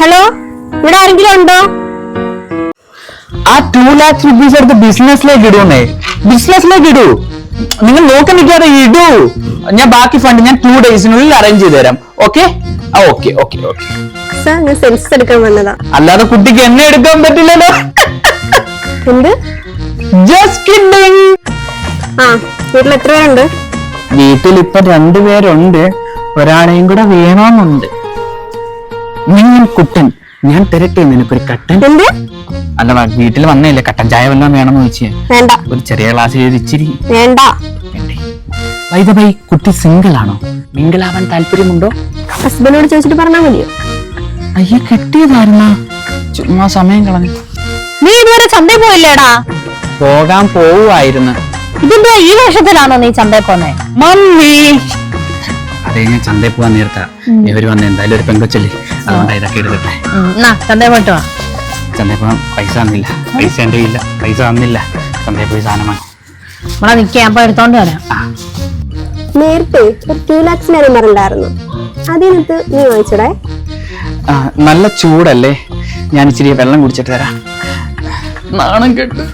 Hello, ഇവിടെ ആരെങ്കിലും ഉണ്ടോ? ആ 2 lakhs rupees എടുത്ത് ബിസിനസ്സിലേക്ക് ഇടൂന്നേ. ബിസിനസ്സിലേക്ക് ഇടൂ. നിങ്ങൾ നോക്കി നിൽക്കാതെ ഇടൂ. ഞാൻ ബാക്കി ഫണ്ട് ഞാൻ 2 daysനുള്ളിൽ അറേഞ്ച് ചെയ്ത് തരാം. Okay? Okay okay okay. Sir, ഞാൻ സെൻസസ് എടുക്കാൻ വന്നതാ. അല്ലാതെ കുട്ടിക്ക് എന്നെ എടുക്കാൻ പറ്റില്ലല്ലോ. എന്ത്? Just kidding. ആ, വീട്ടിൽ എത്ര പേരുണ്ട്? വീട്ടിൽ ഇപ്പൊ 2 പേരുണ്ട്. ഒരാളെയും കൂടെ വേണമെന്നുണ്ട്. നിങ്ങൾ കുട്ടൻ, ഞാൻ തിരട്ടെ നിനക്കൊരു കട്ടൻ. എന്ത്? അല്ല, വീട്ടിൽ വന്നേല്ലേ, കട്ടൻ ചായ വല്ലതും വേണമെന്ന് ചോദിച്ചേ. വേണ്ട. ഒരു ചെറിയ ഗ്ലാസ് ഇച്ചിരി വേണ്ട. വൈദബൈ, കുട്ടി സിംഗിൾ ആണോ? മിംഗിൾ ആവാൻ താല്പര്യമുണ്ടോ? ഹസ്ബൻഡോട് ചോദിച്ചിട്ട് പറഞ്ഞാൽ മതിയോ? അയ്യ, കിട്ടിയതായിരുന്ന ചുമ്മാ സമയം കളഞ്ഞു. നീ ഇതുവരെ ചന്തയിൽ പോയില്ലേടാ? പോകാൻ പോവുമായിരുന്നു. ഇതിന്റെ ഈ വേഷത്തിലാണോ നീ ചന്തയിൽ പോന്നേ? മമ്മി, അതേ ഞാൻ ചന്തയിൽ പോവാൻ നേരത്താ ഇവര് വന്ന് എന്തായാലും ഒരു പെങ്കൊച്ചല്ലേ, അതുകൊണ്ട് ഇതൊക്കെ എടുക്കട്ടെ. ചന്തയിൽ പോയിട്ട് വാ. ചന്തയിൽ പോകാൻ പൈസ തന്നില്ല. പൈസ എന്റെ ഇല്ല. പൈസ തന്നില്ല. ചന്തയിൽ പോയി സാധനം വാങ്ങി നമ്മളെ നിക്കാൻ അപ്പൊ എടുത്തോണ്ട് വരാം. നേരത്തെ ഒരു 2 lakhs കാര്യം പറഞ്ഞിട്ടുണ്ടായിരുന്നു. അതിനകത്ത് നീ വാങ്ങിച്ചോടേ. നല്ല ചൂടല്ലേ, ഞാൻ ഇച്ചിരി വെള്ളം കുടിച്ചിട്ട് തരാം. നാണം കെട്ട്.